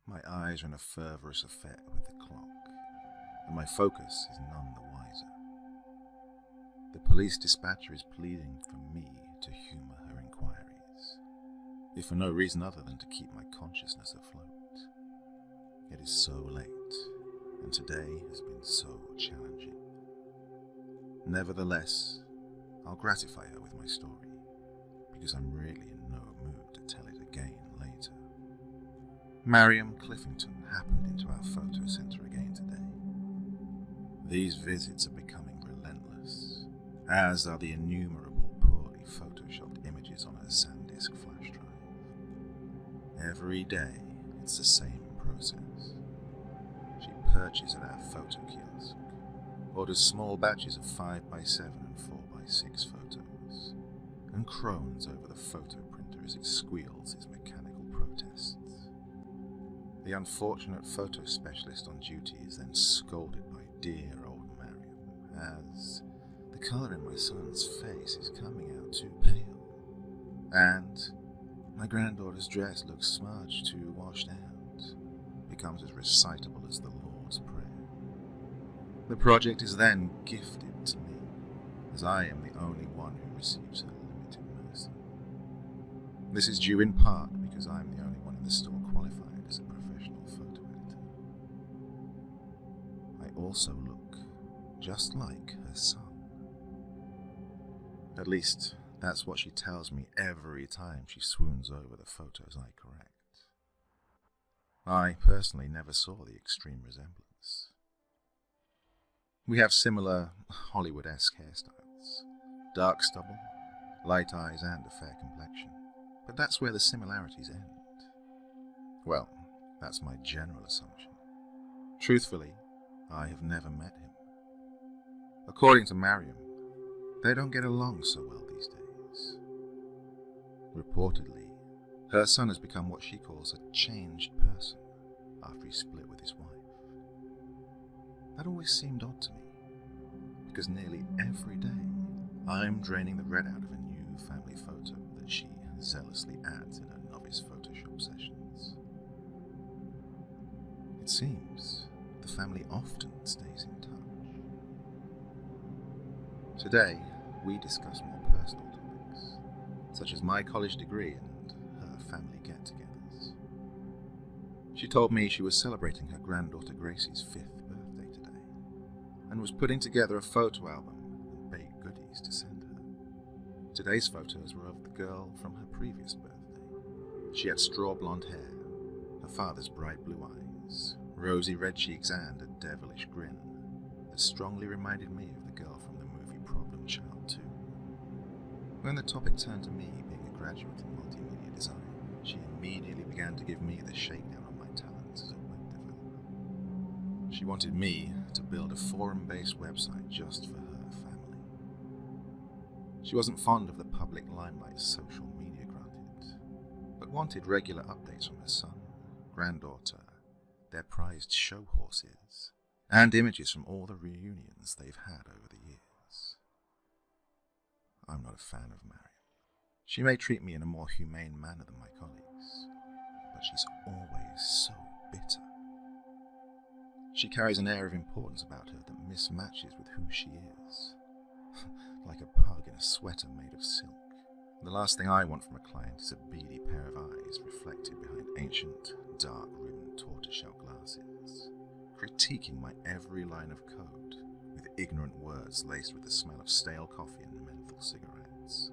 My eyes are in a fervorous affair with the clock, and my focus is none the wiser. The police dispatcher is pleading for me to humour her inquiries, if for no reason other than to keep my consciousness afloat. It is so late, and today has been so challenging. Nevertheless, I'll gratify her with my story, because I'm really in no mood to tell it again later. Mariam Cliffington happened into our photo centre again today. These visits are becoming relentless, as are the innumerable poorly photoshopped images on her SanDisk flash drive. Every day, it's the same process. She perches at our photo kiosk, orders small batches of 5x7 and 4x6 photos, and crones over the photo printer as it squeals its mechanical protests. The unfortunate photo specialist on duty is then scolded by dear old Mariam, as the colour in my son's face is coming out too pale, and my granddaughter's dress looks smudged too washed out, becomes as recitable as the Lord's Prayer. The project is then gifted to me, as I am the only one who receives her limited mercy. This is due in part because I am the only one in the store qualified as a professional photo editor. I also look just like her son. At least, that's what she tells me every time she swoons over the photos I correct. I personally never saw the extreme resemblance. We have similar Hollywood-esque hairstyles, dark stubble, light eyes and a fair complexion, but that's where the similarities end. Well, that's my general assumption. Truthfully, I have never met him. According to Mariam, they don't get along so well these days. Reportedly, her son has become what she calls a changed person after he split with his wife. That always seemed odd to me, because nearly every day I'm draining the red out of a new family photo that she zealously adds in her novice Photoshop sessions. It seems the family often stays in touch. Today, we discuss more personal topics, such as my college degree and her family get-togethers. She told me she was celebrating her granddaughter Gracie's 5th birthday today, and was putting together a photo album and baked goodies to send her. Today's photos were of the girl from her previous birthday. She had straw blonde hair, her father's bright blue eyes, rosy red cheeks and a devilish grin that strongly reminded me of the girl from the movie Problem Child 2. When the topic turned to me being a graduate in multimedia design, she immediately began to give me the shakedown on my talents as a web developer. She wanted me to build a forum-based website just for her family. She wasn't fond of the public limelight social media granted, but wanted regular updates from her son, granddaughter, their prized show horses, and images from all the reunions they've had over the years. I'm not a fan of Mariam. She may treat me in a more humane manner than my colleagues, but she's always so bitter. She carries an air of importance about her that mismatches with who she is, like a pug in a sweater made of silk. The last thing I want from a client is a beady pair of eyes reflected behind ancient, dark-rimmed tortoiseshell glasses, critiquing my every line of code with ignorant words laced with the smell of stale coffee and menthol cigarettes.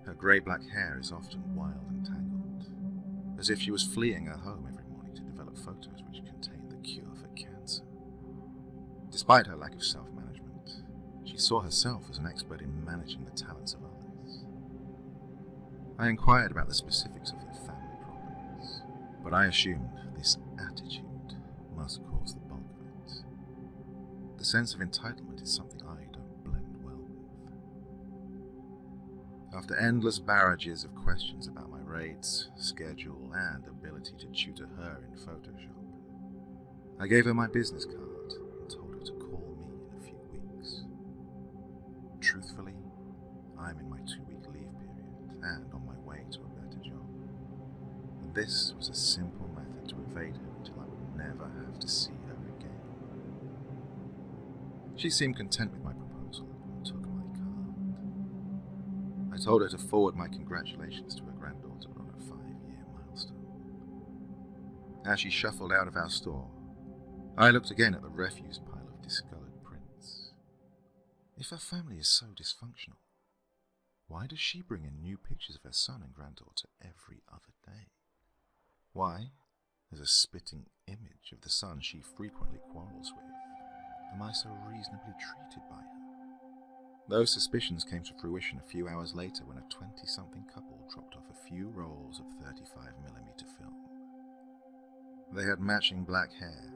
Her grey-black hair is often wild and tangled, as if she was fleeing her home every morning to develop photos which contain the cure for cancer. Despite her lack of self-management, she saw herself as an expert in managing the talents of others. I inquired about the specifics of her family problems, but I assumed this attitude must cause the bulk of it. The sense of entitlement is something I don't blend well with. After endless barrages of questions about my rates, schedule, and ability to tutor her in Photoshop, I gave her my business card and told her to call me in a few weeks. Truthfully, I'm in my 2-week leave period and on my way to a better job. And this was a simple method to evade evade her until I would never have to see her again. She seemed content with my proposal and took my card. I told her to forward my congratulations to her granddaughter on a 5-year milestone. As she shuffled out of our store, I looked again at the refuse pile of discolored prints. If her family is so dysfunctional, why does she bring in new pictures of her son and granddaughter every other day? Why, as a spitting image of the son she frequently quarrels with, am I so reasonably treated by her? Those suspicions came to fruition a few hours later when a 20-something couple dropped off a few rolls of 35mm film. They had matching black hair,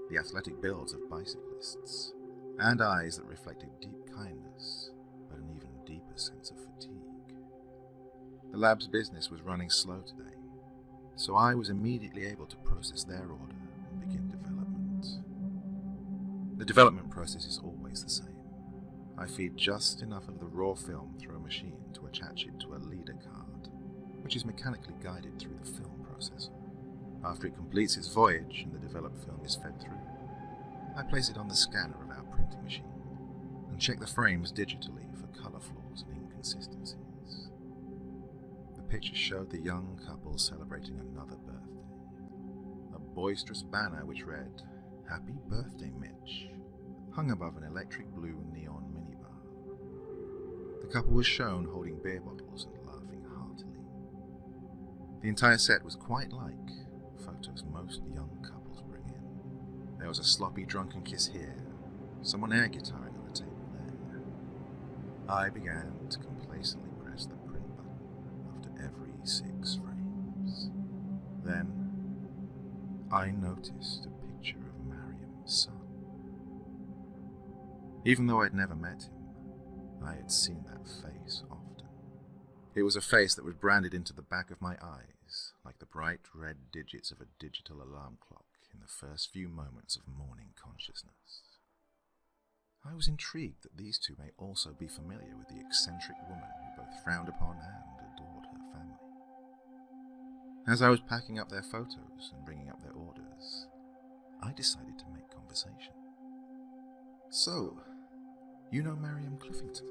the athletic builds of bicyclists, and eyes that reflected deep kindness, but an even deeper sense of fatigue. The lab's business was running slow today, so I was immediately able to process their order and begin development. The development process is always the same. I feed just enough of the raw film through a machine to attach it to a leader card, which is mechanically guided through the film processor. After it completes its voyage and the developed film is fed through, I place it on the scanner of our printing machine and check the frames digitally for color flaws and inconsistencies. The picture showed the young couple celebrating another birthday. A boisterous banner which read, "Happy Birthday, Mitch," hung above an electric blue neon minibar. The couple was shown holding beer bottles and laughing heartily. The entire set was quite like photos most young couples bring in. There was a sloppy drunken kiss here, someone air guitaring on the table there. I began to complacently press the print button after every 6 frames. Then I noticed a picture of Mariam's son. Even though I'd never met him, I had seen that face often. It was a face that was branded into the back of my eyes, like the bright red digits of a digital alarm clock in the first few moments of morning consciousness. I was intrigued that these two may also be familiar with the eccentric woman who both frowned upon and adored her family. As I was packing up their photos and bringing up their orders, I decided to make conversation. "So, you know Mariam Cliffington?"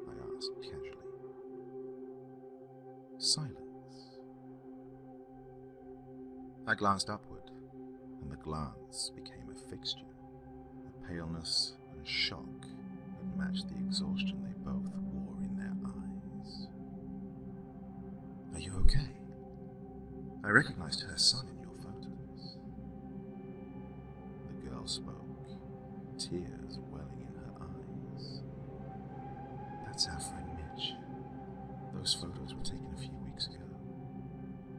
I asked casually. Silence. I glanced upward, and the glance became a fixture. The paleness and shock that matched the exhaustion they both wore in their eyes. "Are you okay? I recognized her son in your photos." The girl spoke, tears welling in her eyes. "That's our friend Mitch. Those photos were taken a few weeks ago.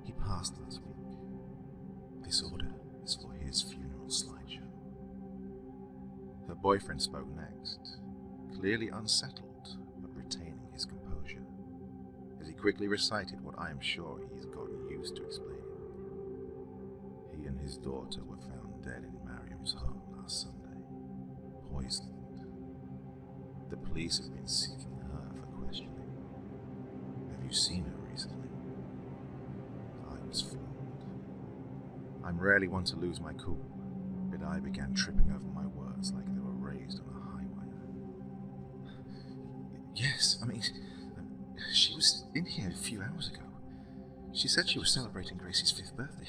He passed last week. This order is for his funeral slideshow." Her boyfriend spoke next, clearly unsettled but retaining his composure, as he quickly recited what I am sure he's gotten used to explaining. He and his daughter were found dead in Mariam's home last Sunday, poisoned. The police have been seeking her for questioning. Have you seen her recently? I was floored. I'm rarely one to lose my cool, but I began tripping over my words like they were raised on a high wire. "Yes, she was in here a few hours ago. She said she was celebrating Gracie's 5th birthday.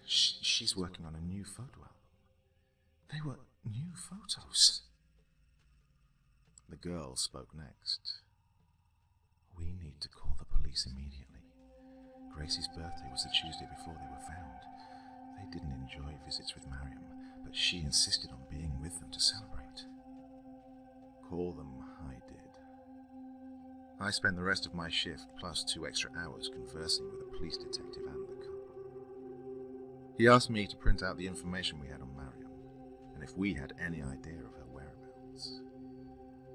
She's working on a new photo album." "They were new photos?" The girl spoke next. "We need to call the police immediately. Gracie's birthday was the Tuesday before they were found. They didn't enjoy visits with Mariam, but she insisted on being with them to celebrate." Call them I did. I spent the rest of my shift plus 2 extra hours conversing with a police detective and the couple. He asked me to print out the information we had on Mariam, and if we had any idea of her whereabouts.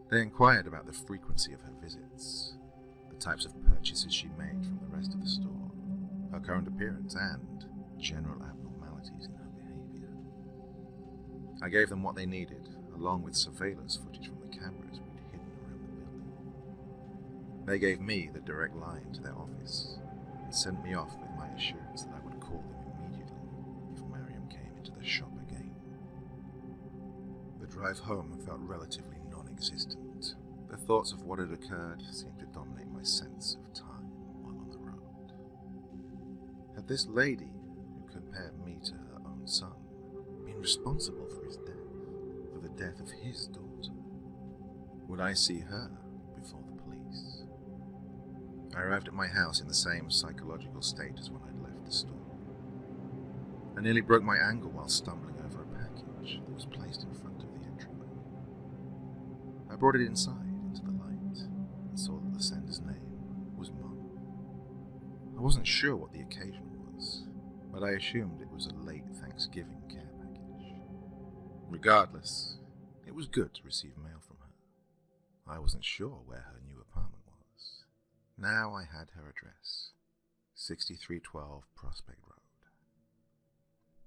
They inquired about the frequency of her visits, the types of purchases she made from the rest of the store, her current appearance, and general abnormalities in her behavior. I gave them what they needed, along with surveillance footage from the cameras we'd hidden around the building. They gave me the direct line to their office and sent me off with my assurance that I would call them drive home felt relatively non-existent. The thoughts of what had occurred seemed to dominate my sense of time while on the road. Had this lady, who compared me to her own son, been responsible for his death, for the death of his daughter? Would I see her before the police? I arrived at my house in the same psychological state as when I'd left the store. I nearly broke my ankle while stumbling over a package that was placed in front of the entryway. I brought it inside into the light and saw that the sender's name was Mum. I wasn't sure what the occasion was, but I assumed it was a late Thanksgiving care package. Regardless, it was good to receive mail from her. I wasn't sure where her new apartment was. Now I had her address, 6312 Prospect Road.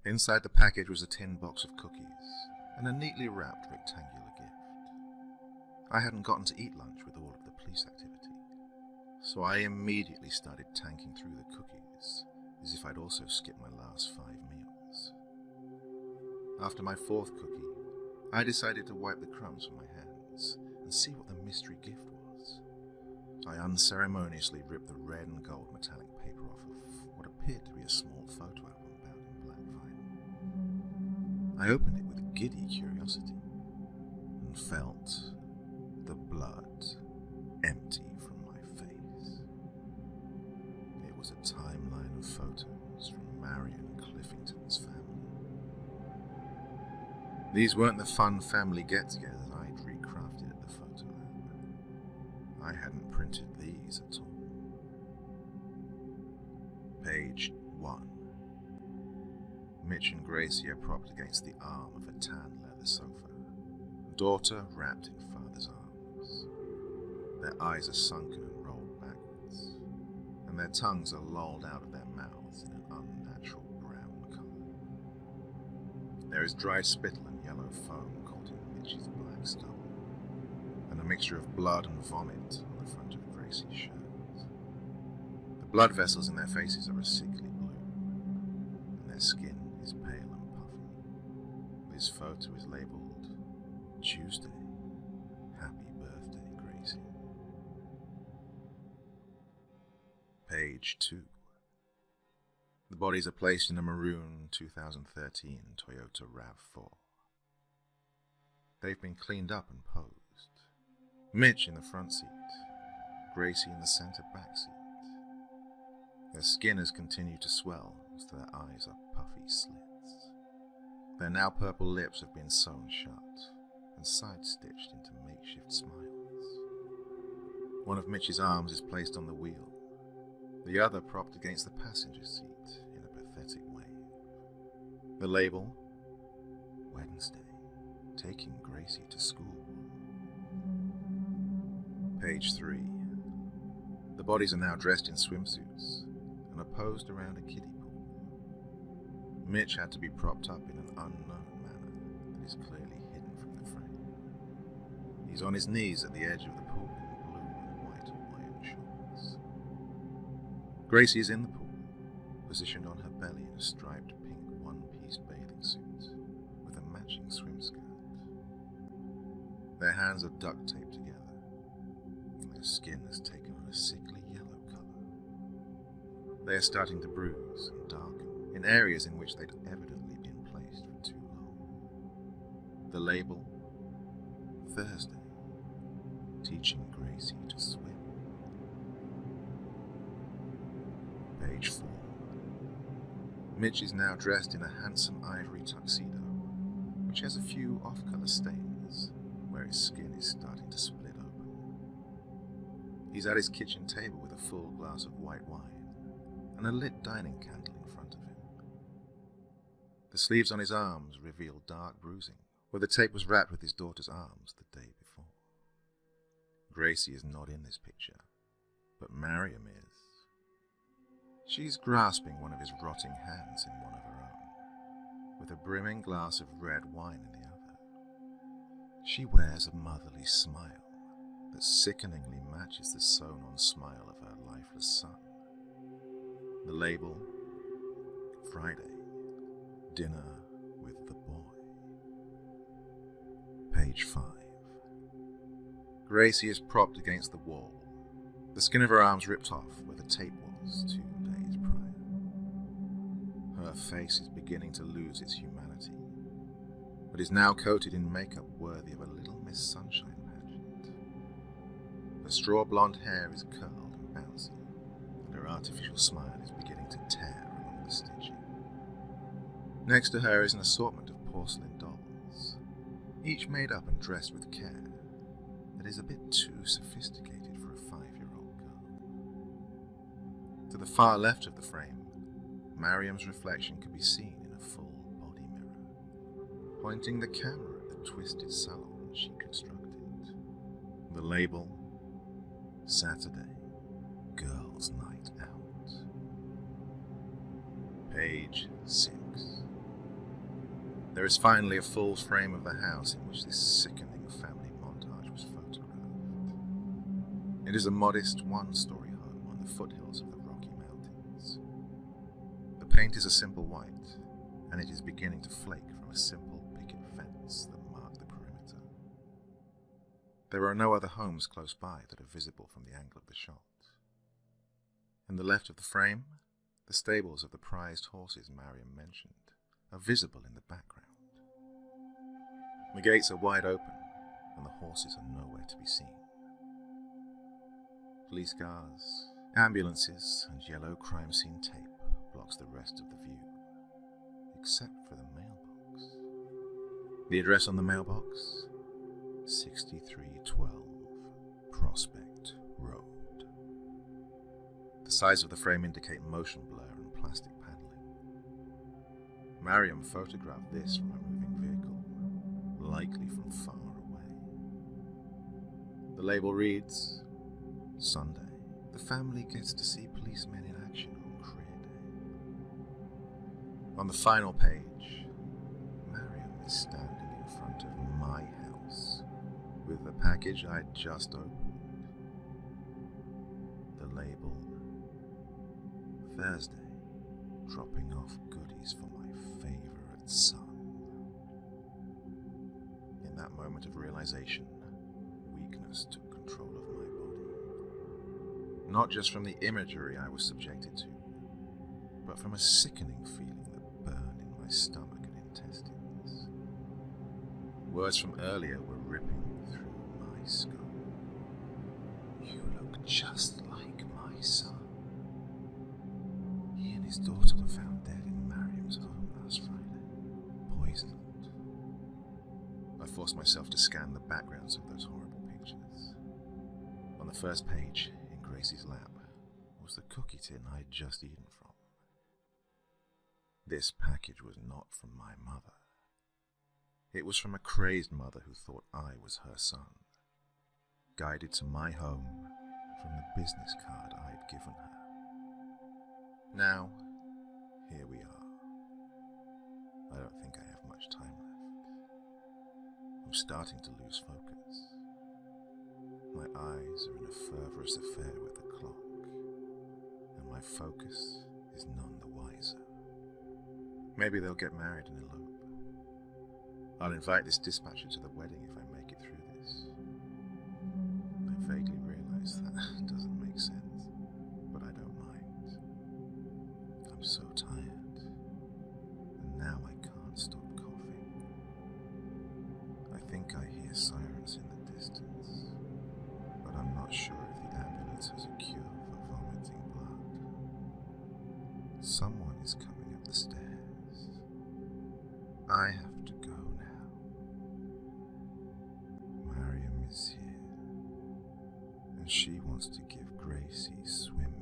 Inside the package was a tin box of cookies and a neatly wrapped rectangular gift. I hadn't gotten to eat lunch with all of the police activity, so I immediately started tanking through the cookies as if I'd also skipped my last 5 meals. After my 4th cookie, I decided to wipe the crumbs from my hands and see what the mystery gift was. I unceremoniously ripped the red and gold metallic paper off of what appeared to be a small photo album bound in black vinyl. I opened it with giddy curiosity and felt the blood empty from my face. It was a timeline of photos from Marion Cliffington's family. These weren't the fun family get-togethers I'd recrafted at the photo lab. I hadn't printed these at all. Page 1. Mitch and Gracie are propped against the arm of a tan leather sofa. Daughter wrapped in father's arms. Their eyes are sunken and rolled backwards, and their tongues are lolled out of their mouths in an unnatural brown colour. There is dried spittle and yellow foam caught in Mitch's black stubble, and a mixture of blood and vomit on the front of Gracie's shirt. The blood vessels in their faces are a sickly blue, and their skin is pale and puffy. This photo is labelled Tuesday. Happy birthday, Gracie. Page 2. The bodies are placed in a maroon 2013 Toyota RAV4. They've been cleaned up and posed. Mitch in the front seat, Gracie in the centre back seat. Their skin has continued to swell as their eyes are puffy slits. Their now purple lips have been sewn shut and side-stitched into makeshift smiles. One of Mitch's arms is placed on the wheel, the other propped against the passenger seat in a pathetic wave. The label, Wednesday, taking Gracie to school. Page 3. The bodies are now dressed in swimsuits and are posed around a kiddie pool. Mitch had to be propped up in an unknown manner that is clearly hidden from the frame. He's on his knees at the edge of the pool in blue and white Hawaiian shorts. Gracie is in the pool, positioned on her belly in a striped pink one-piece bathing suit with a matching swim skirt. Their hands are duct taped together, and their skin has taken on a sickly yellow colour. They are starting to bruise and darken in areas in which they'd evidently been placed for too long. The label, Thursday, teaching Gracie to swim. Page 4. Mitch is now dressed in a handsome ivory tuxedo, which has a few off-colour stains where his skin is starting to split open. He's at his kitchen table with a full glass of white wine and a lit dining candle in front of him. The sleeves on his arms reveal dark bruising where the tape was wrapped with his daughter's arms the day before. Gracie is not in this picture, but Mariam is. She's grasping one of his rotting hands in one of her own, with a brimming glass of red wine in the other. She wears a motherly smile that sickeningly matches the sewn-on smile of her lifeless son. The label, Friday, dinner with the boy. Page 5. Gracie is propped against the wall, the skin of her arms ripped off where the tape was 2 days prior. Her face is beginning to lose its humanity, but is now coated in makeup worthy of a Little Miss Sunshine pageant. Her straw blonde hair is curled and bouncy, and her artificial smile is beginning to tear along the stitching. Next to her is an assortment of porcelain dolls, each made up and dressed with care that is a bit too sophisticated for a 5-year-old girl. To the far left of the frame, Mariam's reflection can be seen in a full body mirror, pointing the camera at the twisted salon she constructed. The label, Saturday, Girls' Night Out. Page 6. There is finally a full frame of the house in which this sickening family montage was photographed. It is a modest one-story home on the foothills of the Rocky Mountains. The paint is a simple white, and it is beginning to flake from a simple picket fence that marked the perimeter. There are no other homes close by that are visible from the angle of the shot. In the left of the frame, the stables of the prized horses Mariam mentioned are visible in the background. The gates are wide open, and the horses are nowhere to be seen. Police cars, ambulances, and yellow crime scene tape blocks the rest of the view, except for the mailbox. The address on the mailbox? 6312 Prospect Road. The sides of the frame indicate motion blur and plastic paneling. Mariam photographed this from a moving vehicle, likely from far away. The label reads, Sunday. The family gets to see policemen in action on career day. On the final page, Mariam is standing in front of my house with the package I'd just opened. The label, Thursday, dropping off goodies for my favorite son. In that moment of realization, weakness took control of my body. Not just from the imagery I was subjected to, but from a sickening feeling that burned in my stomach and intestines. Words from earlier were ripping through my skull. You look just like my son. He and his daughter were found dead in Mariam's home last Friday, poisoned. I forced myself to scan the backgrounds of those horrible pictures. On the first page, in Gracie's lap, was the cookie tin I had just eaten from. This package was not from my mother. It was from a crazed mother who thought I was her son, guided to my home from the business card I had given her. Now, here we are. I don't think I have much time left. I'm starting to lose focus. My eyes are in a fervorous affair with the clock, and my focus is none the wiser. Maybe they'll get married and elope. I'll invite this dispatcher to the wedding if I make it through this. I vaguely realize that doesn't make sense, but I don't mind. I'm so tired, and now I can't stop coughing. I think I hear sirens in the distance, but I'm not sure if the ambulance has a cure for vomiting blood. Someone is coming up the stairs. I have to go now. Mariam is here, and she wants to give Gracie swim